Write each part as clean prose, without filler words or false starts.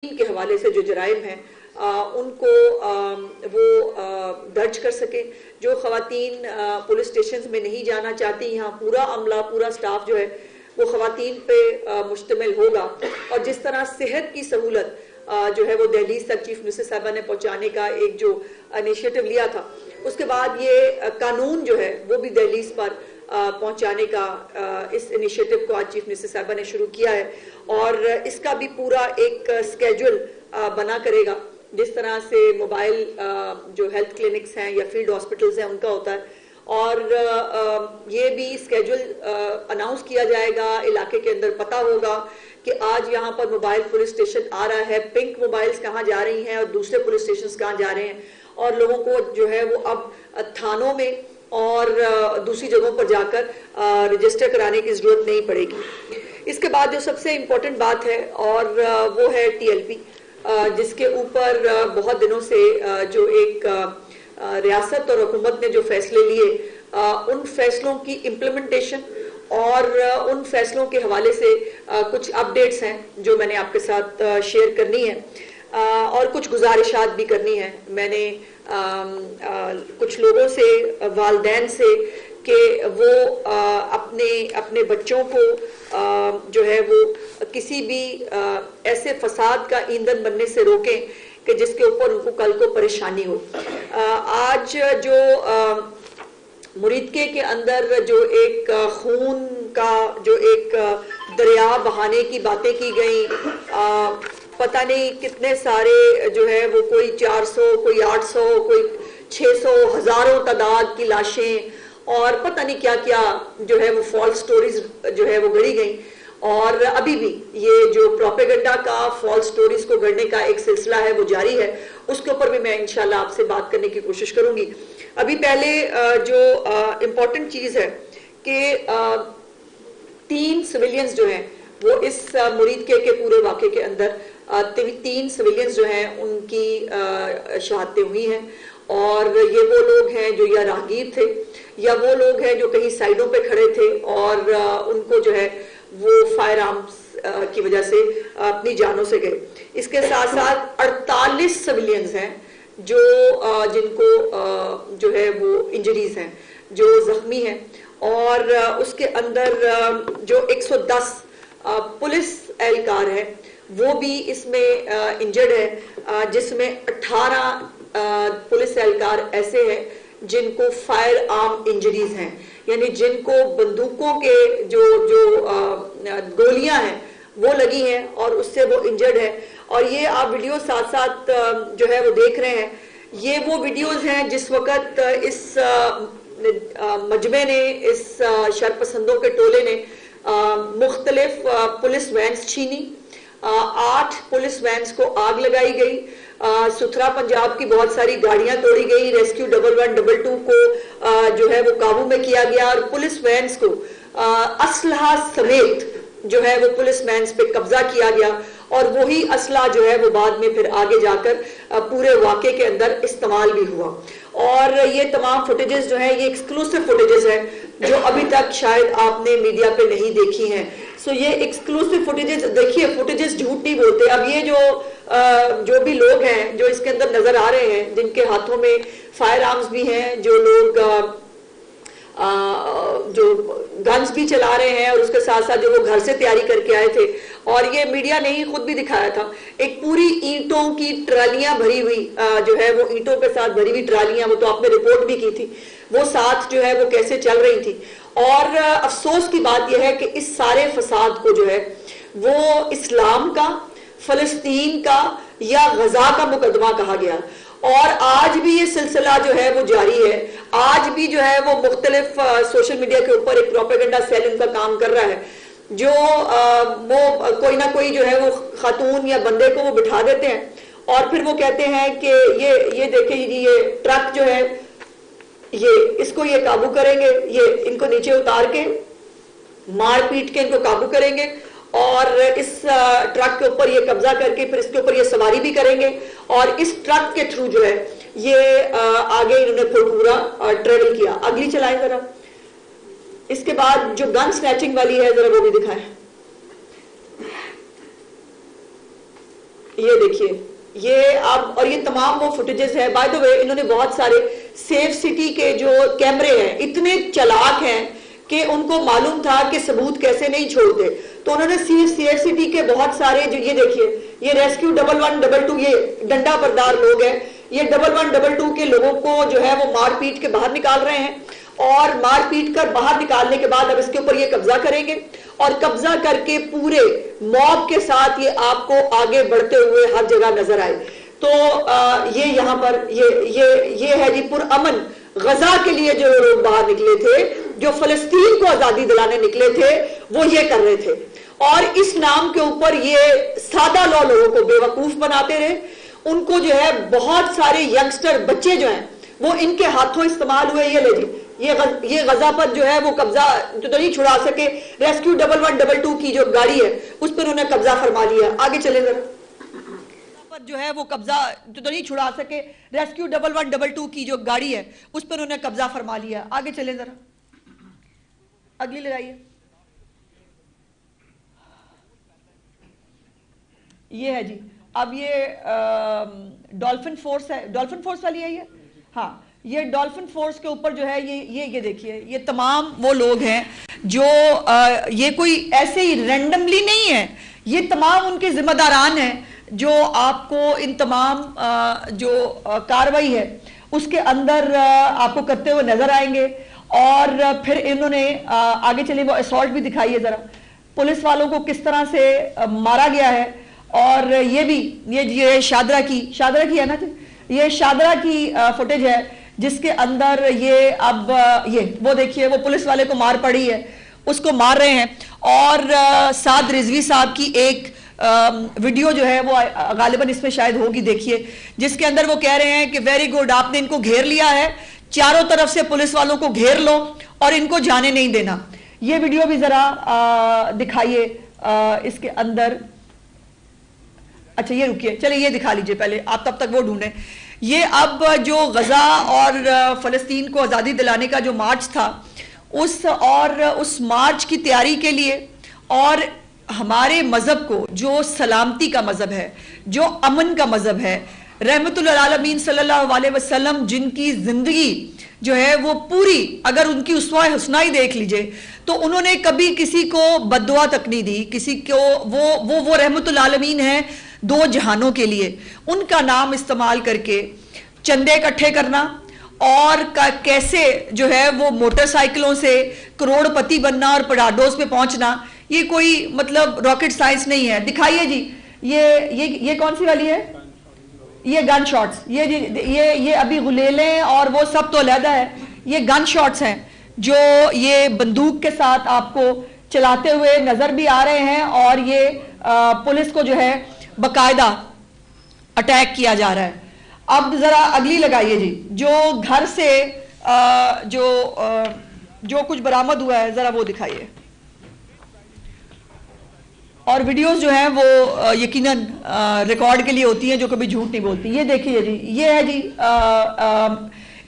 کے حوالے سے جو جرائم ہیں ان کو وہ درج کر سکیں. جو خواتین پولیس سٹیشنز میں نہیں جانا چاہتی، یہاں پورا عملہ پورا سٹاف جو ہے وہ خواتین پہ مشتمل ہوگا. اور جس طرح صحت کی سہولت جو ہے وہ دہلیز تک چیف منسٹر صاحبہ نے پہنچانے کا ایک جو انیشیٹو لیا تھا، اس کے بعد یہ قانون جو ہے وہ بھی دہلیز پر پہنچانے کا اس انیشیٹو کو آج چیف منسٹر صاحبہ نے شروع کیا ہے. اور اس کا بھی پورا ایک سکیجول بنا کرے گا، جس طرح سے موبائل جو ہیلتھ کلینکس ہیں یا فیلڈ ہاسپٹلز ہیں ان کا ہوتا ہے. اور یہ بھی سکیجول اناؤنس کیا جائے گا، علاقے کے اندر پتہ ہوگا کہ آج یہاں پر موبائل پولیس اسٹیشن آ رہا ہے، پنک موبائلز کہاں جا رہی ہیں اور دوسرے پولیس اسٹیشنز کہاں جا رہے ہیں. اور لوگوں کو جو ہے وہ اب تھانوں میں اور دوسری جگہوں پر جا کر رجسٹر کرانے کی ضرورت نہیں پڑے گی. اس کے بعد جو سب سے امپورٹنٹ بات ہے اور وہ ہے ٹی ایل پی، جس کے اوپر بہت دنوں سے جو ایک ریاست اور حکومت نے جو فیصلے لیے، ان فیصلوں کی امپلیمنٹیشن اور ان فیصلوں کے حوالے سے کچھ اپڈیٹس ہیں جو میں نے آپ کے ساتھ شیئر کرنی ہے اور کچھ گزارشات بھی کرنی ہے. میں نے کچھ لوگوں سے، والدین سے، کہ وہ اپنے بچوں کو جو ہے وہ کسی بھی ایسے فساد کا ایندھن بننے سے روکیں کہ جس کے اوپر ان کو کل کو پریشانی ہو. آج جو مریدکے کے اندر جو ایک خون کا جو ایک دریا بہانے کی باتیں کی گئیں، پتہ نہیں کتنے سارے جو ہے وہ کوئی 400، کوئی 800، کوئی 600، ہزاروں تعداد کی لاشیں اور پتہ نہیں کیا کیا جو ہے وہ فالس سٹوریز جو ہے وہ گڑی گئیں. اور ابھی بھی یہ جو پروپیگنڈا کا فالس سٹوریز کو گڑنے کا ایک سلسلہ ہے وہ جاری ہے. اس کے اوپر بھی میں انشاءاللہ آپ سے بات کرنے کی کوشش کروں گی. ابھی پہلے جو امپورٹنٹ چیز ہے کہ 3 سویلینز جو ہیں وہ اس مریدکے کے پورے واقعے کے اندر 3 سویلینز جو ہیں ان کی شہادتیں ہوئی ہیں. اور یہ وہ لوگ ہیں جو یا راہگیر تھے یا وہ لوگ ہیں جو کہیں سائیڈوں پہ کھڑے تھے اور ان کو جو ہے وہ فائر آرمز کی وجہ سے اپنی جانوں سے گئے. اس کے ساتھ ساتھ 48 سویلینز ہیں جو جن کو جو ہے وہ انجریز ہیں، جو زخمی ہیں. اور اس کے اندر جو 110 پولیس اہلکار ہیں وہ بھی اس میں انجرڈ ہے، جس میں 18 پولیس اہلکار ایسے ہیں جن کو فائر آرم انجریز ہیں، یعنی جن کو بندوقوں کے جو گولیاں ہیں وہ لگی ہیں اور اس سے وہ انجرڈ ہے. اور یہ آپ ویڈیو ساتھ ساتھ جو ہے وہ دیکھ رہے ہیں، یہ وہ ویڈیوز ہیں جس وقت اس مجمع نے، اس شرپسندوں کے ٹولے نے مختلف پولیس وینز چھینی. 8 پولیس وینز کو آگ لگائی گئی. ستھرا پنجاب کی بہت ساری گاڑیاں توڑی گئی. ریسکیو 1122 کو جو ہے وہ قابو میں کیا گیا اور پولیس وینز کو اسلحہ سمیت جو ہے وہ پولیس وینز پہ قبضہ کیا گیا. اور وہی اسلحہ جو ہے وہ بعد میں پھر آگے جا کر پورے واقعے کے اندر استعمال بھی ہوا. اور یہ تمام فوٹیجز جو ہیں یہ ایکسکلوسیو فوٹیجز ہیں جو ابھی تک شاید آپ نے میڈیا پہ نہیں دیکھی ہیں. سو یہ ایکسکلوسیو فوٹیجز دیکھیے، فوٹیجز جھوٹ نہیں بولتے. اب یہ جو بھی لوگ ہیں جو اس کے اندر نظر آ رہے ہیں، جن کے ہاتھوں میں فائر آرمز بھی ہیں، جو لوگ جو گنز بھی چلا رہے ہیں اور اس کے ساتھ ساتھ جو وہ گھر سے تیاری کر کے آئے تھے. اور یہ میڈیا نے ہی خود بھی دکھایا تھا، ایک پوری اینٹوں کی ٹرالیاں بھری ہوئی جو ہے وہ اینٹوں کے ساتھ بھری ہوئی ٹرالیاں، وہ تو آپ نے رپورٹ بھی کی تھی، وہ ساتھ جو ہے وہ کیسے چل رہی تھی. اور افسوس کی بات یہ ہے کہ اس سارے فساد کو جو ہے وہ اسلام کا، فلسطین کا یا غزہ کا مقدمہ کہا گیا. اور آج بھی یہ سلسلہ جو ہے وہ جاری ہے. آج بھی جو ہے وہ مختلف سوشل میڈیا کے اوپر ایک پروپیگنڈا سیل ان کا کام کر رہا ہے، جو وہ کوئی نہ کوئی جو ہے وہ خاتون یا بندے کو وہ بٹھا دیتے ہیں اور پھر وہ کہتے ہیں کہ یہ دیکھیں یہ ٹرک جو ہے یہ اس کو یہ قابو کریں گے، یہ ان کو نیچے اتار کے مار پیٹ کے ان کو قابو کریں گے اور اس ٹرک کے اوپر یہ قبضہ کر کے پھر اس کے اوپر یہ سواری بھی کریں گے اور اس ٹرک کے تھرو جو ہے یہ آگے انہوں نے پورا ٹریول کیا. اگلی چلائیں ذرا. اس کے بعد جو گن سنیچنگ والی ہے ذرا وہ بھی دکھائیں. یہ دیکھیے یہ اب، اور یہ تمام وہ فوٹیجز ہے. بائی دا وے انہوں نے بہت سارے سیف سٹی کے جو کیمرے ہیں اتنے چلاک ہیں کہ ان کو معلوم تھا کہ ثبوت کیسے نہیں چھوڑتے، تو انہوں نے سیف سٹی کے بہت سارے جو یہ دیکھیے یہ ریسکیو 1122 یہ ڈنڈا بردار لوگ ہیں، یہ 1122 کے لوگوں کو جو ہے وہ مار پیٹ کے باہر نکال رہے ہیں، اور مار پیٹ کر باہر نکالنے کے بعد اب اس کے اوپر یہ قبضہ کریں گے، اور قبضہ کر کے پورے موب کے ساتھ یہ آپ کو آگے بڑھتے ہوئے ہر جگہ نظر آئے. تو یہ یہاں پر یہ ہے جی پرامن غزہ کے لیے جو لوگ باہر نکلے تھے، جو فلسطین کو آزادی دلانے نکلے تھے، وہ یہ کر رہے تھے. اور اس نام کے اوپر یہ سادہ لوگوں کو بے وقوف بناتے رہے. ان کو جو ہے بہت سارے ینگسٹر بچے جو ہیں وہ ان کے ہاتھوں استعمال ہوئے. یہ لے جی یہ غزہ پر جو ہے وہ قبضہ تو نہیں چھڑا سکے. ریسکیو 1122 کی جو گاڑی ہے اس پر انہوں نے قبضہ فرما لیا. آگے چلیں ذرا. پر جو ہے وہ قبضہ تو نہیں چھڑا سکے. ریسکیو 1122 کی جو گاڑی ہے اس پر انہوں نے قبضہ فرما لیا. آگے چلیں ذرا. اگلی لگائیے. یہ ہے جی اب یہ ڈولفن فورس ہے. ڈولفن فورس والی ہے یہ. ہاں یہ ڈولفن فورس کے اوپر جو ہے یہ دیکھیے یہ تمام وہ لوگ ہیں جو یہ کوئی ایسے ہی رینڈملی نہیں ہے، یہ تمام ان کے ذمہ داران ہیں جو آپ کو ان تمام جو کاروائی ہے اس کے اندر آپ کو کرتے ہوئے نظر آئیں گے. اور پھر انہوں نے آگے چلے وہ اسالٹ بھی دکھائیے ذرا، پولیس والوں کو کس طرح سے مارا گیا ہے. اور یہ بھی یہ شادرہ کی ہے نا، یہ شادرہ کی فوٹیج ہے جس کے اندر یہ اب یہ وہ دیکھیے وہ پولیس والے کو مار پڑی ہے، اس کو مار رہے ہیں. اور سعد رضوی صاحب کی ایک ویڈیو جو ہے وہ غالباً اس میں شاید ہوگی، دیکھیے، جس کے اندر وہ کہہ رہے ہیں کہ ویری گڈ، آپ نے ان کو گھیر لیا ہے، چاروں طرف سے پولیس والوں کو گھیر لو اور ان کو جانے نہیں دینا. یہ ویڈیو بھی ذرا دکھائیے اس کے اندر. اچھا یہ رکیے، چلے یہ دکھا لیجئے پہلے، آپ تب تک وہ ڈھونڈیں. یہ اب جو غزہ اور فلسطین کو آزادی دلانے کا جو مارچ تھا، اس مارچ کی تیاری کے لیے اور ہمارے مذہب کو جو سلامتی کا مذہب ہے، جو امن کا مذہب ہے، رحمت للعالمین صلی اللہ علیہ وسلم جن کی زندگی جو ہے وہ پوری، اگر ان کی اسوہ حسنہ ہی دیکھ لیجئے تو انہوں نے کبھی کسی کو بد دعا تک نہیں دی، کسی کو وہ رحمت للعالمین ہیں دو جہانوں کے لیے. ان کا نام استعمال کر کے چندے اکٹھے کرنا اور کیسے جو ہے وہ موٹر سائیکلوں سے کروڑ پتی بننا اور پڑاڈوز پہ پہنچنا، یہ کوئی مطلب راکٹ سائنس نہیں ہے. دکھائیے جی یہ کون سی والی ہے؟ یہ گن شاٹس. یہ ابھی غلیلیں اور وہ سب تو علیحدہ ہے. یہ گن شاٹس ہیں جو یہ بندوق کے ساتھ آپ کو چلاتے ہوئے نظر بھی آ رہے ہیں، اور یہ پولیس کو جو ہے باقاعدہ اٹیک کیا جا رہا ہے. اب ذرا اگلی لگائیے جی، جو گھر سے جو کچھ برآمد ہوا ہے ذرا وہ دکھائیے. اور ویڈیوز جو ہیں وہ یقیناً ریکارڈ کے لیے ہوتی ہیں، جو کبھی جھوٹ نہیں بولتی. یہ دیکھیے جی یہ ہے جی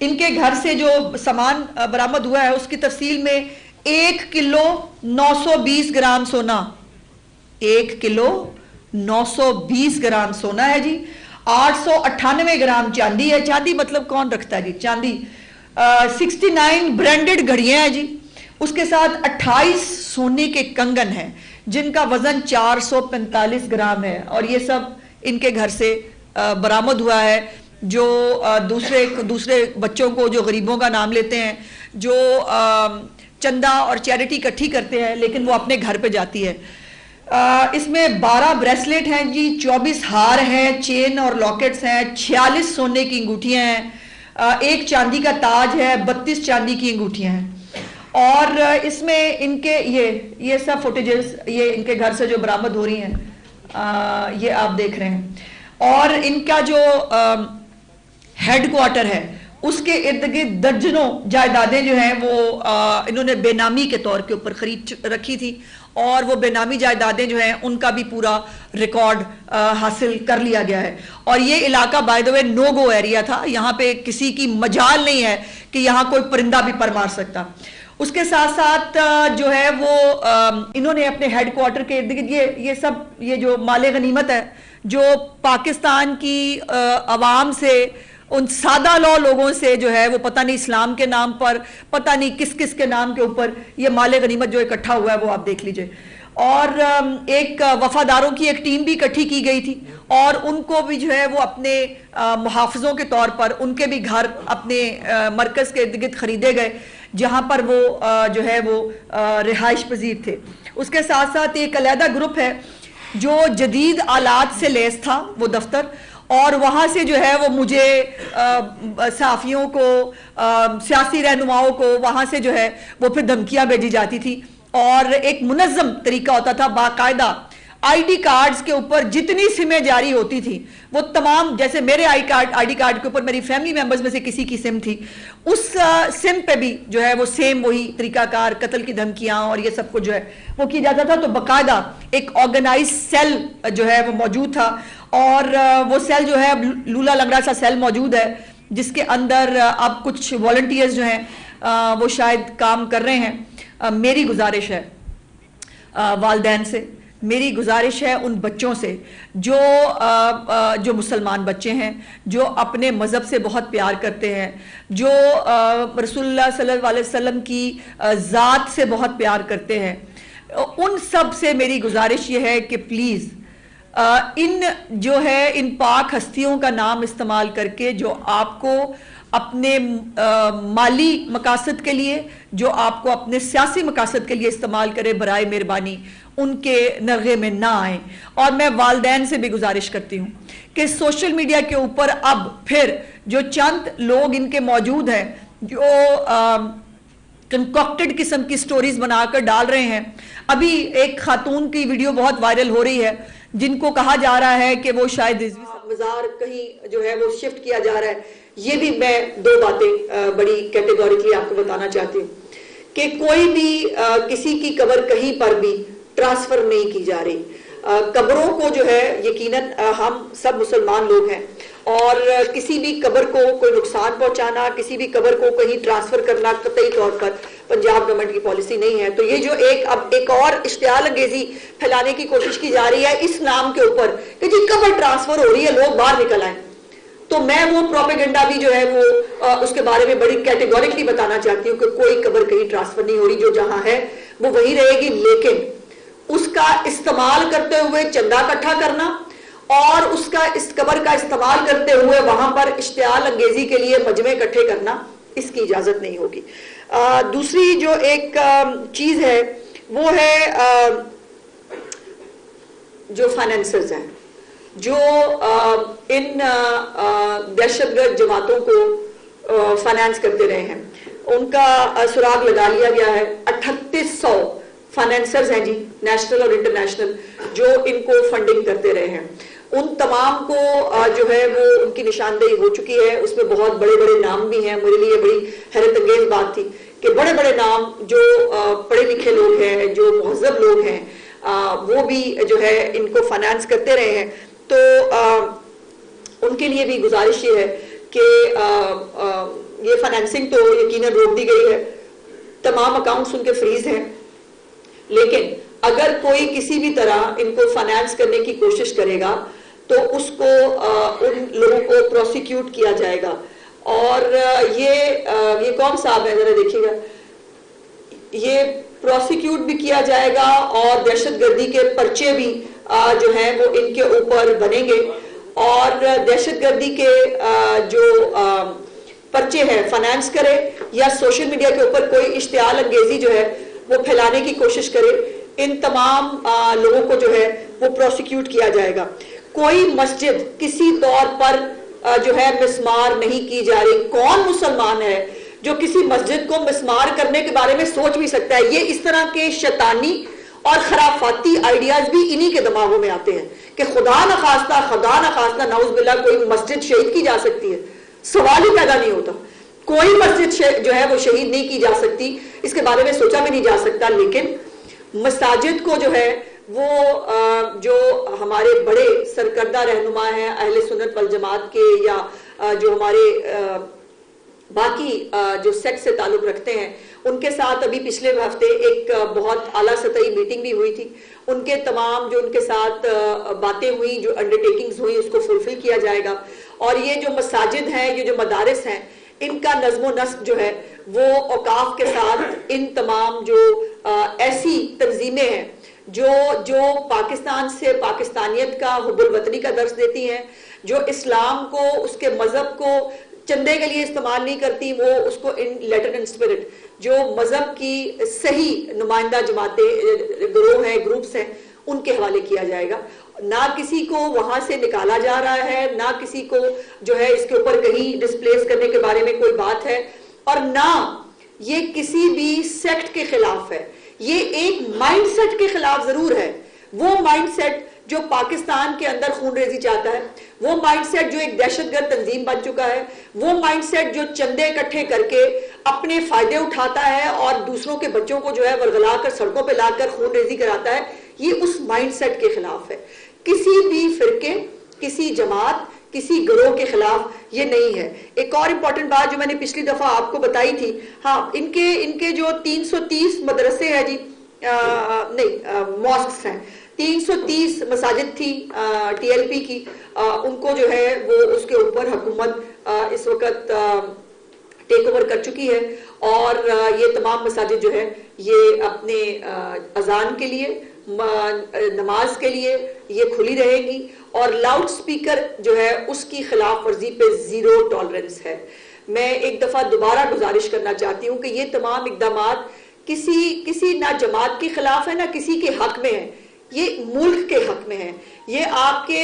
ان کے گھر سے جو سامان برآمد ہوا ہے اس کی تفصیل میں 1 کلو 920 گرام سونا، 1 کلو 920 گرام سونا ہے جی. 898 گرام چاندی ہے. چاندی مطلب کون رکھتا ہے جی چاندی. 69 برانڈڈ گھڑیاں ہیں جی. اس کے ساتھ 28 سونے کے کنگن ہیں جن کا وزن 445 گرام ہے. اور یہ سب ان کے گھر سے برآمد ہوا ہے. جو دوسرے بچوں کو جو غریبوں کا نام لیتے ہیں، جو چندہ اور چیریٹی اکٹھی کرتے ہیں، لیکن وہ اپنے گھر پہ جاتی ہے. اس میں 12 بریسلیٹ ہیں جی، 24 ہار ہیں، چین اور لاکٹس ہیں، 46 سونے کی انگوٹھیاں ہیں، 1 چاندی کا تاج ہے، 32 چاندی کی انگوٹھیاں ہیں. اور اس میں ان کے یہ سب فوٹیجز یہ ان کے گھر سے جو برآمد ہو رہی ہیں یہ آپ دیکھ رہے ہیں. اور ان کا جو ہیڈ کوارٹر ہے اس کے ارد گرد درجنوں جائیدادیں جو ہیں وہ انہوں نے بے نامی کے طور کے اوپر خرید رکھی تھی، اور وہ بے نامی جائیدادیں جو ہیں ان کا بھی پورا ریکارڈ حاصل کر لیا گیا ہے. اور یہ علاقہ by the way know go area تھا، یہاں پہ کسی کی مجال نہیں ہے کہ یہاں کوئی پرندہ بھی پر مار سکتا. اس کے ساتھ ساتھ جو ہے وہ انہوں نے اپنے ہیڈ کوارٹر کے ارد گرد یہ سب یہ جو مال غنیمت ہے جو پاکستان کی عوام سے, ان سادہ لو لوگوں سے جو ہے وہ پتہ نہیں اسلام کے نام پر, پتہ نہیں کس کس کے نام کے اوپر یہ مال غنیمت جو اکٹھا ہوا ہے وہ آپ دیکھ لیجئے. اور ایک وفاداروں کی ایک ٹیم بھی اکٹھی کی گئی تھی, اور ان کو بھی جو ہے وہ اپنے محافظوں کے طور پر ان کے بھی گھر اپنے مرکز کے ارد گرد خریدے گئے جہاں پر وہ جو ہے وہ رہائش پذیر تھے. اس کے ساتھ ساتھ ایک علیحدہ گروپ ہے جو جدید آلات سے لیس تھا وہ دفتر, اور وہاں سے جو ہے وہ مجھے صحافیوں کو, سیاسی رہنماؤں کو وہاں سے جو ہے وہ پھر دھمکیاں بھیجی جاتی تھی, اور ایک منظم طریقہ ہوتا تھا. باقاعدہ آئی ڈی کارڈز کے اوپر جتنی سمیں جاری ہوتی تھی وہ تمام, جیسے میرے آئی ڈی کارڈ کے اوپر میری فیملی ممبرز میں سے کسی کی سم تھی, اس سم پہ بھی جو ہے وہ سیم وہی طریقہ کار, قتل کی دھمکیاں اور یہ سب کچھ جو ہے وہ کیا جاتا تھا. تو باقاعدہ ایک آرگنائز سیل جو ہے وہ موجود تھا, اور وہ سیل جو ہے لولا لنگڑا سا سیل موجود ہے جس کے اندر اب کچھ والنٹیئرز جو ہیں وہ شاید کام کر رہے ہیں. میری گزارش ہے والدین سے, میری گزارش ہے ان بچوں سے جو مسلمان بچے ہیں, جو اپنے مذہب سے بہت پیار کرتے ہیں, جو رسول اللہ صلی اللہ علیہ وسلم کی ذات سے بہت پیار کرتے ہیں, ان سب سے میری گزارش یہ ہے کہ پلیز ان پاک ہستیوں کا نام استعمال کر کے جو آپ کو اپنے مالی مقاصد کے لیے, جو آپ کو اپنے سیاسی مقاصد کے لیے استعمال کرے, برائے مہربانی ان کے نرغے میں نہ آئیں. اور میں والدین سے بھی گزارش کرتی ہوں کہ سوشل میڈیا کے اوپر اب پھر جو چند لوگ ان کے موجود ہیں جو کنکوکٹڈ قسم کی سٹوریز بنا کر ڈال رہے ہیں. ابھی ایک خاتون کی ویڈیو بہت وائرل ہو رہی ہے جن کو کہا جا رہا ہے کہ وہ شاید مزار کہیں جو ہے وہ شفٹ کیا جا رہا ہے. یہ بھی میں دو باتیں بڑی کیٹیگوریکلی آپ کو بتانا چاہتی ہوں کہ کوئی بھی کسی کی قبر کہیں پر بھی ٹرانسفر نہیں کی جا رہی. قبروں کو جو ہے یقیناً ہم سب مسلمان لوگ ہیں, اور کسی بھی قبر کو کوئی نقصان پہنچانا, کسی بھی قبر کو کہیں ٹرانسفر کرنا قطعی طور پر پنجاب گورنمنٹ کی پالیسی نہیں ہے. تو یہ جو اب ایک اور اشتعال انگیزی پھیلانے کی کوشش کی جا رہی ہے اس نام کے اوپر کہ جی قبر ٹرانسفر ہو رہی ہے, لوگ باہر نکل آئیں, تو میں وہ پروپیگنڈا بھی جو ہے وہ اس کے بارے میں بڑی کیٹیگوریکلی بتانا چاہتی ہوں کہ کوئی قبر کہیں ٹرانسفر نہیں ہو رہی, جو جہاں ہے وہ وہی رہے گی. لیکن اس کا استعمال کرتے ہوئے چندہ اکٹھا کرنا اور اس قبر کا استعمال کرتے ہوئے وہاں پر اشتعال انگیزی کے لیے مجمع اکٹھے کرنا, اس کی اجازت نہیں ہوگی. دوسری جو ایک چیز ہے وہ ہے جو فائنینسرز ہیں, جو ان دہشت گرد جماعتوں کو فائنانس کرتے رہے ہیں, ان کا سراغ لگا لیا گیا ہے. 3800 فائنینسرز ہیں جی, نیشنل اور انٹرنیشنل, جو ان کو فنڈنگ کرتے رہے ہیں. ان تمام کو جو ہے وہ ان کی نشاندہی ہو چکی ہے. اس میں بہت بڑے بڑے نام بھی ہیں. میرے لیے بڑی حیرت انگیز بات تھی کہ بڑے بڑے نام جو پڑھے لکھے لوگ ہیں, جو مہذب لوگ ہیں, وہ بھی جو ہے ان کو فائنانس کرتے رہے ہیں. تو ان کے لیے بھی گزارش یہ ہے کہ یہ فائنانسنگ تو یقیناً روک دی گئی ہے, تمام اکاؤنٹس ان کے فریز ہیں, لیکن اگر کوئی کسی بھی طرح ان کو فائنانس کرنے کی کوشش کرے گا تو اس کو ان لوگوں کو پروسیکیوٹ کیا جائے گا. اور یہ کون صاحب ہے ذرا دیکھیے گا, یہ پروسیکیوٹ بھی کیا جائے گا اور دہشت گردی کے پرچے بھی جو ہیں وہ ان کے اوپر بنیں گے. اور دہشت گردی کے جو پرچے ہیں فائنانس کرے یا سوشل میڈیا کے اوپر کوئی اشتعال انگیزی جو ہے وہ پھیلانے کی کوشش کرے, ان تمام لوگوں کو جو ہے وہ پروسیکیوٹ کیا جائے گا. کوئی مسجد کسی طور پر جو ہے مسمار نہیں کی جا رہی. کون مسلمان ہے جو کسی مسجد کو مسمار کرنے کے بارے میں سوچ بھی سکتا ہے؟ یہ اس طرح کے شیطانی اور خرافاتی آئیڈیاز بھی انہی کے دماغوں میں آتے ہیں کہ خدا نخواستہ نعوذ باللہ کوئی مسجد شہید کی جا سکتی ہے. سوال ہی پیدا نہیں ہوتا. کوئی مسجد جو ہے وہ شہید نہیں کی جا سکتی, اس کے بارے میں سوچا بھی نہیں جا سکتا. لیکن مساجد کو جو ہے وہ جو ہمارے بڑے سرکردہ رہنما ہیں اہل سنت والجماعت کے, یا جو ہمارے باقی جو سیکس سے تعلق رکھتے ہیں ان کے ساتھ ابھی پچھلے ہفتے ایک بہت اعلیٰ سطحی میٹنگ بھی ہوئی تھی. ان کے تمام جو ان کے ساتھ باتیں ہوئی, جو انڈرٹیکنگز ہوئی, اس کو فلفل کیا جائے گا. اور یہ جو مساجد ہیں, یہ جو مدارس ہیں, ان کا نظم و نسق جو ہے وہ اوقاف کے ساتھ ان تمام جو ایسی تنظیمیں ہیں جو پاکستان سے پاکستانیت کا حب الوطنی کا درس دیتی ہیں, جو اسلام کو اس کے مذہب کو چندے کے لیے استعمال نہیں کرتی, وہ اس کو ان لیٹر اینڈ اسپرٹ, جو مذہب کی صحیح نمائندہ جماعتیں, گروہ ہیں, گروپس ہیں, ان کے حوالے کیا جائے گا. نہ کسی کو وہاں سے نکالا جا رہا ہے, نہ کسی کو جو ہے اس کے اوپر کہیں ڈسپلیس کرنے کے بارے میں کوئی بات ہے, اور نہ یہ کسی بھی سیکٹ کے خلاف ہے. یہ ایک مائنڈ سیٹ کے خلاف ضرور ہے, وہ مائنڈ سیٹ جو پاکستان کے اندر خون ریزی چاہتا ہے, وہ مائنڈ سیٹ جو ایک دہشت گرد تنظیم بن چکا ہے, وہ مائنڈ سیٹ جو چندے اکٹھے کر کے اپنے فائدے اٹھاتا ہے اور دوسروں کے بچوں کو جو ہے ورغلا کر سڑکوں پہ لا کر خون ریزی کراتا ہے, یہ اس مائنڈ سیٹ کے خلاف ہے. کسی بھی فرقے, کسی جماعت, کسی گروہ کے خلاف یہ نہیں ہے. ایک اور امپورٹنٹ بات جو میں نے پچھلی دفعہ آپ کو بتائی تھی, ہاں, ان کے جو 330 مدرسے ہیں جی, نہیں ماسکس ہیں, 330 مساجد تھی ٹی ایل پی کی, ان کو جو ہے وہ اس کے اوپر حکومت اس وقت ٹیک اوور کر چکی ہے, اور یہ تمام مساجد جو ہے یہ اپنے اذان کے لیے, نماز کے لیے یہ کھلی رہے گی, اور لاؤڈ سپیکر جو ہے اس کی خلاف ورزی پہ زیرو ٹالرنس ہے. میں ایک دفعہ دوبارہ گزارش کرنا چاہتی ہوں کہ یہ تمام اقدامات کسی نہ جماعت کے خلاف ہے, نہ کسی کے حق میں ہے, یہ ملک کے حق میں ہے, یہ آپ کے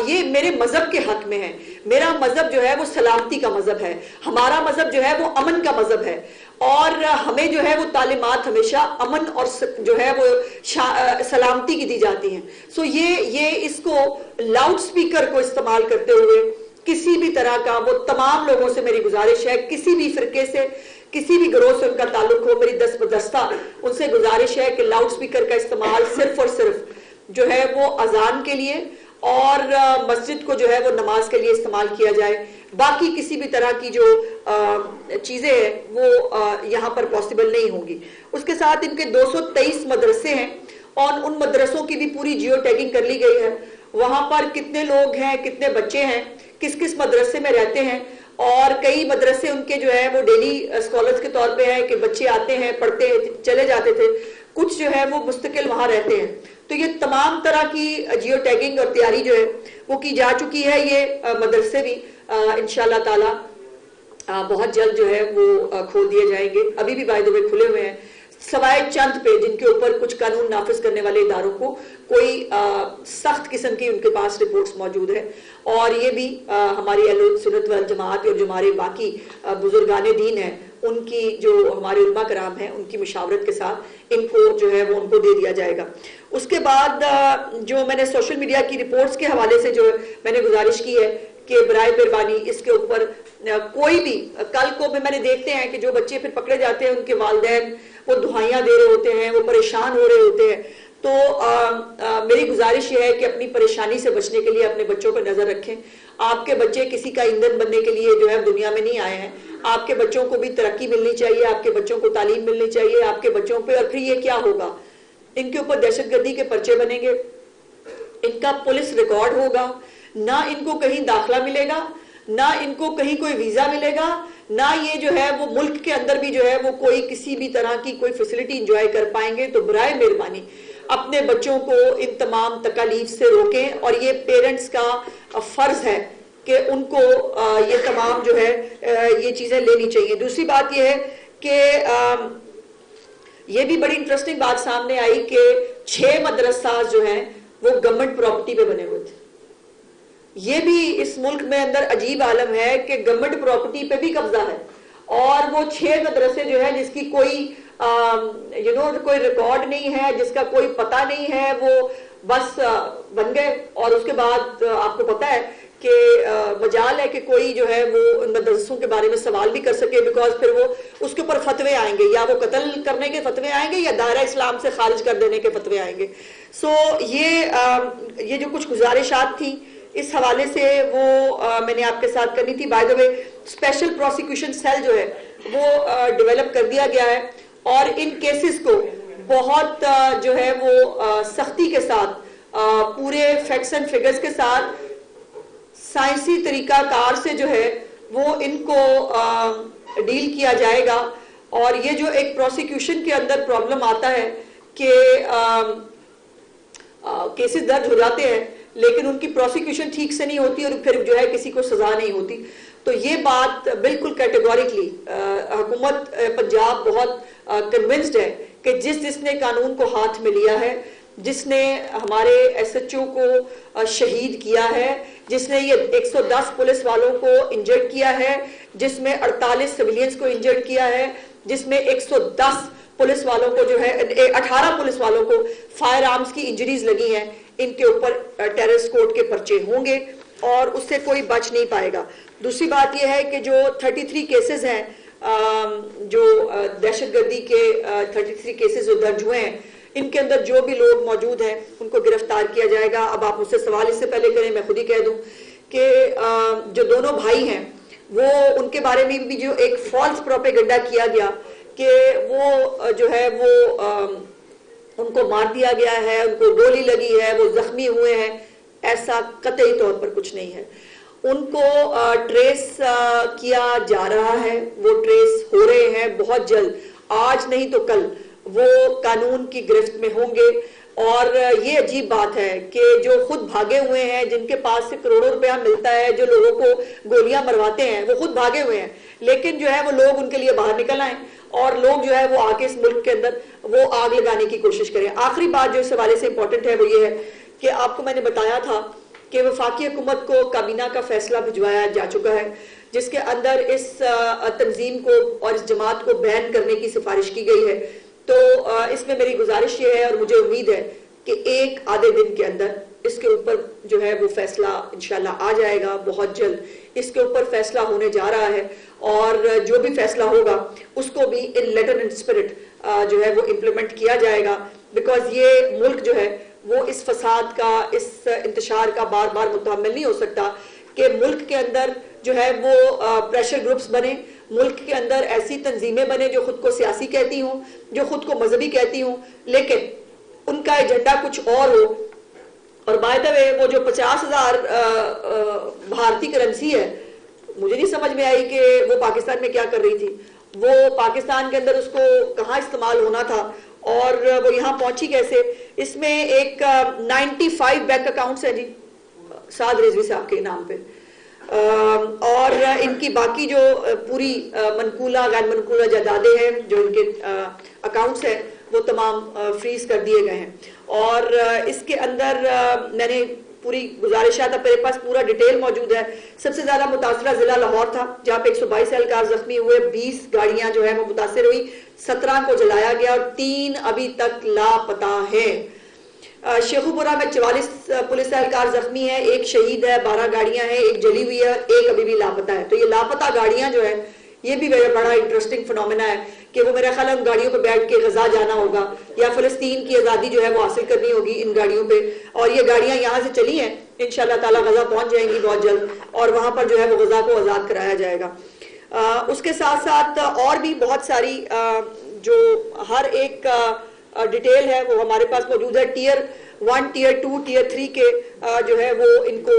یہ میرے مذہب کے حق میں ہے. میرا مذہب جو ہے وہ سلامتی کا مذہب ہے, ہمارا مذہب جو ہے وہ امن کا مذہب ہے, اور ہمیں جو ہے وہ تعلیمات ہمیشہ امن اور جو ہے وہ سلامتی کی دی جاتی ہیں. سو یہ اس کو لاؤڈ سپیکر کو استعمال کرتے ہوئے کسی بھی طرح کا, وہ تمام لوگوں سے میری گزارش ہے, کسی بھی فرقے سے, کسی بھی گروہ سے ان کا تعلق ہو, میری دست بدستہ ان سے گزارش ہے کہ لاؤڈ سپیکر کا استعمال صرف اور صرف جو ہے وہ اذان کے لیے اور مسجد کو جو ہے وہ نماز کے لیے استعمال کیا جائے. باقی کسی بھی طرح کی جو چیزیں ہیں وہ یہاں پر پاسبل نہیں ہوں گی. اس کے ساتھ ان کے 223 مدرسے ہیں, اور ان مدرسوں کی بھی پوری جیو ٹیگنگ کر لی گئی ہے. وہاں پر کتنے لوگ ہیں, کتنے بچے ہیں, کس کس مدرسے میں رہتے ہیں, اور کئی مدرسے ان کے جو ہے وہ ڈیلی اسکالرز کے طور پہ ہیں کہ بچے آتے ہیں, پڑھتے ہیں, چلے جاتے تھے, کچھ جو ہے وہ مستقل وہاں رہتے ہیں. تو یہ تمام طرح کی جیو ٹیگنگ اور تیاری جو ہے وہ کی جا چکی ہے. یہ مدرسے بھی انشاءاللہ تعالی بہت جلد جو ہے وہ کھول دیے جائیں گے. ابھی بھی بائی دی وے کھلے ہوئے ہیں, سوائے چند پہ جن کے اوپر کچھ قانون نافذ کرنے والے اداروں کو کوئی سخت قسم کی ان کے پاس رپورٹس موجود ہے. اور یہ بھی ہماری اہل سنت والجماعت اور جو ہمارے باقی بزرگان دین ہیں, ان کی جو ہمارے علماء کرام ہیں, ان کی مشاورت کے ساتھ ان کو جو ہے وہ ان کو دے دیا جائے گا. اس کے بعد جو میں نے سوشل میڈیا کی رپورٹس کے حوالے سے جو میں نے گزارش کی ہے کہ برائے مہربانی اس کے اوپر کوئی بھی, کل کو بھی میں نے دیکھتے ہیں کہ جو بچے پھر پکڑے جاتے ہیں, ان کے والدین وہ دعائیاں دے رہے ہوتے ہیں, وہ پریشان ہو رہے ہوتے ہیں. تو میری گزارش یہ ہے کہ اپنی پریشانی سے بچنے کے لیے اپنے بچوں پر نظر رکھیں. آپ کے بچے کسی کا ایندھن بننے کے لیے جو ہے دنیا میں نہیں آئے ہیں. آپ کے بچوں کو بھی ترقی ملنی چاہیے, آپ کے بچوں کو تعلیم ملنی چاہیے, آپ کے بچوں پہ. اور پھر یہ کیا ہوگا, ان کے اوپر دہشت گردی کے پرچے بنیں گے, ان کا پولیس ریکارڈ ہوگا, نہ ان کو کہیں داخلہ ملے گا, نہ ان کو کہیں کوئی ویزا ملے گا, نہ یہ جو ہے وہ ملک کے اندر بھی جو ہے وہ کوئی کسی بھی طرح کی کوئی فیسلٹی انجوائے کر پائیں گے. تو برائے مہربانی اپنے بچوں کو ان تمام تکالیف سے روکیں, اور یہ پیرنٹس کا فرض ہے کہ ان کو یہ تمام جو ہے یہ چیزیں لینی چاہیے. دوسری بات یہ ہے کہ یہ بھی بڑی انٹرسٹنگ بات سامنے آئی کہ 6 مدرسہ جو ہیں وہ گورنمنٹ پراپرٹی پہ بنے ہوئے تھے. یہ بھی اس ملک میں اندر عجیب عالم ہے کہ گورنمنٹ پراپرٹی پہ بھی قبضہ ہے, اور وہ 6 مدرسے جو ہے جس کی کوئی کوئی ریکارڈ نہیں ہے, جس کا کوئی پتہ نہیں ہے, وہ بس بن گئے. اور اس کے بعد آپ کو پتہ ہے کہ مجال ہے کہ کوئی جو ہے وہ ان مدرسوں کے بارے میں سوال بھی کر سکے, بیکاز پھر وہ اس کے اوپر فتوے آئیں گے, یا وہ قتل کرنے کے فتوے آئیں گے, یا دائرہ اسلام سے خارج کر دینے کے فتوے آئیں گے. سو یہ جو کچھ گزارشات تھیں اس حوالے سے وہ میں نے آپ کے ساتھ کرنی تھی. By the way special prosecution cell جو ہے وہ ڈیولپ کر دیا گیا ہے اور ان کیسز کو بہت جو ہے وہ سختی کے ساتھ پورے فیکٹس اینڈ فگرز کے ساتھ سائنسی طریقہ کار سے جو ہے وہ ان کو ڈیل کیا جائے گا. اور یہ جو ایک پروسیکیوشن کے اندر پرابلم آتا ہے کہ کیسز درج ہو جاتے ہیں لیکن ان کی پروسیکیوشن ٹھیک سے نہیں ہوتی اور پھر جو ہے کسی کو سزا نہیں ہوتی. تو یہ بات بالکل کیٹیگوریکلی حکومت پنجاب بہت کنونسڈ ہے کہ جس نے قانون کو ہاتھ میں لیا ہے, جس نے ہمارے ایس ایچ او کو شہید کیا ہے, جس نے یہ 110 پولیس والوں کو انجرڈ کیا ہے, جس میں 48 سویلینز کو انجرڈ کیا ہے, جس میں 110 پولیس والوں کو جو ہے 18 پولیس والوں کو فائر آرمز کی انجریز لگی ہیں, ان کے اوپر ٹیررسٹ کوڈ کے پرچے ہوں گے اور اس سے کوئی بچ نہیں پائے گا. دوسری بات یہ ہے کہ جو 33 کیسز ہیں جو دہشت گردی کے 33 کیسز جو درج ہوئے ہیں, ان کے اندر جو بھی لوگ موجود ہیں ان کو گرفتار کیا جائے گا. اب آپ مجھ سے سوال اس سے پہلے کریں, میں خود ہی کہہ دوں کہ جو دونوں بھائی ہیں وہ ان کے بارے میں بھی جو ایک فالس پروپیگنڈا کیا گیا کہ وہ جو ہے وہ ان کو مار دیا گیا ہے, ان کو گولی لگی ہے, وہ زخمی ہوئے ہیں, ایسا قطعی طور پر کچھ نہیں ہے. ان کو ٹریس کیا جا رہا ہے, وہ ٹریس ہو رہے ہیں بہت جلد, آج نہیں تو کل وہ قانون کی گرفت میں ہوں گے. اور یہ عجیب بات ہے کہ جو خود بھاگے ہوئے ہیں, جن کے پاس سے کروڑوں روپیہ ملتا ہے, جو لوگوں کو گولیاں مرواتے ہیں, وہ خود بھاگے ہوئے ہیں, لیکن جو ہے وہ لوگ ان کے لیے باہر نکل آئیں اور لوگ جو ہے وہ آ کے اس ملک کے اندر وہ آگ لگانے کی کوشش کریں. آخری بات جو اس حوالے سے امپورٹنٹ ہے وہ یہ ہے کہ آپ کو میں نے بتایا تھا کہ وفاقی حکومت کو کابینہ کا فیصلہ بھجوایا جا چکا ہے جس کے اندر اس تنظیم کو اور اس جماعت کو بین کرنے کی سفارش کی گئی ہے. تو اس میں میری گزارش یہ ہے اور مجھے امید ہے کہ ایک آدھے دن کے اندر اس کے اوپر جو ہے وہ فیصلہ انشاءاللہ آ جائے گا. بہت جلد اس کے اوپر فیصلہ ہونے جا رہا ہے اور جو بھی فیصلہ ہوگا اس کو بھی ان لیٹر اینڈ اسپرٹ جو ہے وہ امپلیمنٹ کیا جائے گا. بیکاز یہ ملک جو ہے وہ اس فساد کا, اس انتشار کا بار بار متحمل نہیں ہو سکتا کہ ملک کے اندر جو ہے وہ پریشر گروپس بنے, ملک کے اندر ایسی تنظیمیں بنے جو خود کو سیاسی کہتی ہوں, جو خود کو مذہبی کہتی ہوں, لیکن ان کا ایجنڈا کچھ اور ہو. اور بائی دا وے وہ جو 50,000 بھارتی کرنسی ہے, مجھے نہیں سمجھ میں آئی کہ وہ پاکستان میں کیا کر رہی تھی. وہ پاکستان کے اندر اس کو کہاں استعمال ہونا تھا اور وہ یہاں پہنچی کیسے. اس میں ایک 95 بینک اکاؤنٹس ہیں جی سعد رضوی صاحب کے نام پہ, اور ان کی باقی جو پوری منقولہ غیر منقولہ جائیدادیں ہیں جو ان کے اکاؤنٹس ہیں وہ تمام فریز کر دیے گئے ہیں. اور اس کے اندر میں نے پوری گزارشات اب میرے پاس پورا ڈیٹیل موجود ہے. سب سے زیادہ متاثرہ ضلع لاہور تھا جہاں پہ 122 اہلکار زخمی ہوئے, 20 گاڑیاں جو ہے وہ متاثر ہوئی, 17 کو جلایا گیا اور 3 ابھی تک لاپتہ ہیں. شیخو پورہ میں 44 پولیس اہلکار زخمی ہیں, 1 شہید ہے, 12 گاڑیاں ہیں, 1 جلی ہوئی ہے, 1 ابھی بھی لاپتہ ہے. تو یہ لاپتہ گاڑیاں جو ہے یہ بھی بڑا انٹرسٹنگ فنومینا ہے کہ وہ میرا خیال ہے ان گاڑیوں پہ بیٹھ کے غزہ جانا ہوگا یا فلسطین کی آزادی جو ہے وہ حاصل کرنی ہوگی ان گاڑیوں پہ. اور یہ گاڑیاں یہاں سے چلی ہیں, انشاءاللہ تعالی غزہ پہنچ جائیں گی بہت جلد اور وہاں پر جو ہے وہ غزہ کو آزاد کرایا جائے گا. اس کے ساتھ ساتھ اور بھی بہت ساری جو ہر ایک ڈیٹیل ہے وہ ہمارے پاس موجود ہے. ٹیئر 1, ٹیئر 2, ٹیئر 3 کے جو ہے وہ ان کو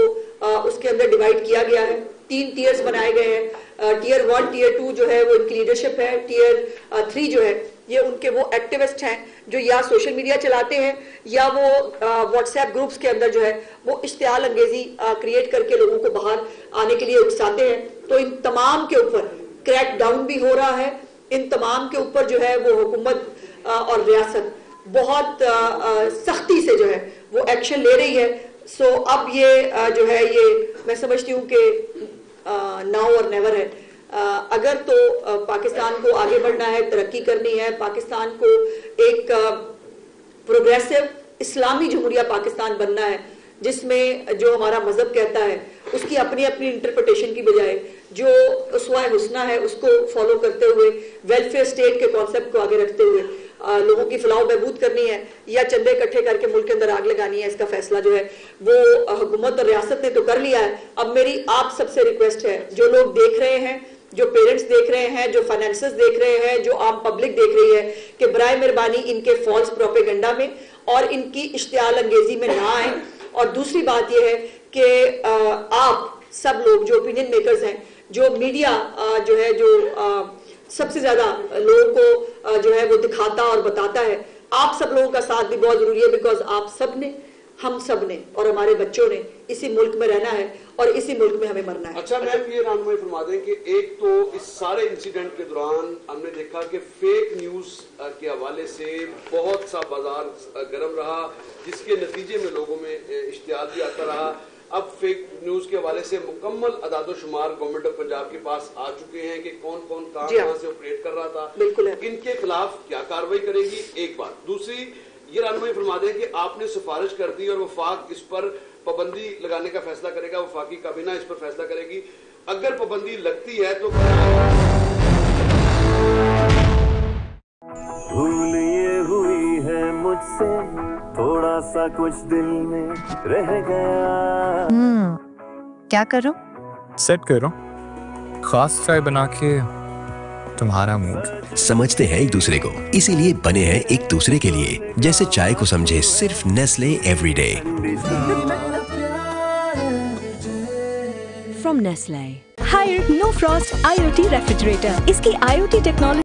اس کے اندر ڈیوائیڈ کیا گیا ہے. 3 ٹیئرز بنائے گئے ہیں. ٹیئر 1, ٹیئر 2 جو ہے وہ ان کی لیڈرشپ ہے. ٹیئر 3 جو ہے یہ ان کے وہ ایکٹیوسٹ ہیں جو یا سوشل میڈیا چلاتے ہیں یا وہ واٹس ایپ گروپس کے اندر جو ہے وہ اشتعال انگیزی کریٹ کر کے لوگوں کو باہر آنے کے لیے اکساتے ہیں. تو ان تمام کے اوپر کریک ڈاؤن بھی ہو رہا ہے. ان تمام کے اوپر جو ہے وہ حکومت اور ریاست بہت سختی سے جو ہے وہ ایکشن لے رہی ہے. سو اب یہ جو ہے یہ میں سمجھتی ہوں کہ ناؤ اور نیور ہے. اگر تو پاکستان کو آگے بڑھنا ہے, ترقی کرنی ہے, پاکستان کو ایک پروگریسو اسلامی جمہوریہ پاکستان بننا ہے جس میں جو ہمارا مذہب کہتا ہے اس کی اپنی اپنی انٹرپریٹیشن کی بجائے جو اسوائے حسنہ ہے اس کو فالو کرتے ہوئے ویلفیئر اسٹیٹ کے کانسیپٹ کو آگے رکھتے ہوئے لوگوں کی فلاح و بہبود کرنی ہے یا چندے اکٹھے کر کے ملک کے اندر آگ لگانی ہے، اس کا فیصلہ جو ہے وہ حکومت اور ریاست نے تو کر لیا ہے۔ اب میری آپ سب سے ریکویسٹ ہے، جو لوگ دیکھ رہے ہیں، جو پیرنٹس دیکھ رہے ہیں، جو فائنینسز دیکھ رہے ہیں، جو عام پبلک دیکھ رہی ہے، کہ برائے مہربانی ان کے فالس پروپیگنڈا میں اور ان کی اشتعال انگیزی میں نہ آئیں۔ اور دوسری بات یہ ہے کہ آپ سب لوگ جو اوپینین میکرز ہیں، جو میڈیا جو ہے جو سب سے زیادہ لوگوں کو جو ہے وہ دکھاتا اور بتاتا ہے، آپ سب لوگوں کا ساتھ بھی بہت ضروری ہے، بیکاز آپ سب نے، ہم سب نے اور ہمارے بچوں نے اسی ملک میں رہنا ہے اور اسی ملک میں ہمیں مرنا ہے۔ اچھا میم، یہ رہنمائی فرما دیں کہ ایک تو اس سارے انسیڈنٹ کے دوران ہم نے دیکھا کہ فیک نیوز کے حوالے سے بہت سا بازار گرم رہا، جس کے نتیجے میں لوگوں میں اشتعال بھی آتا رہا۔ اب فیک نیوز کے حوالے سے مکمل اعداد و شمار گورنمنٹ آف پنجاب کے پاس آ چکے ہیں کہ کون کون کہاں سے آپریٹ کر رہا تھا، ان کے خلاف کیا کارروائی کرے گی، ایک بات۔ دوسری یہ رہنمائی فرما دیں کہ آپ نے سفارش کر دی اور وفاق اس پر پابندی لگانے کا فیصلہ کرے گا، وفاقی کابینہ اس پر فیصلہ کرے گی، اگر پابندی لگتی ہے تو بھول یہ ہوئی ہے مجھ سے تھوڑا سا کچھ دل میں رہ گیا۔ کیا کرو؟ سیٹ کرو خاص چائے بنا کے تمہارا موڈ۔ سمجھتے ہیں ایک دوسرے کو، اسی لیے بنے ہیں ایک دوسرے کے لیے، جیسے چائے کو سمجھے صرف Nestle every day. From Nestle. Hire No Frost IoT refrigerator. اس کی IoT ٹیکنالوجی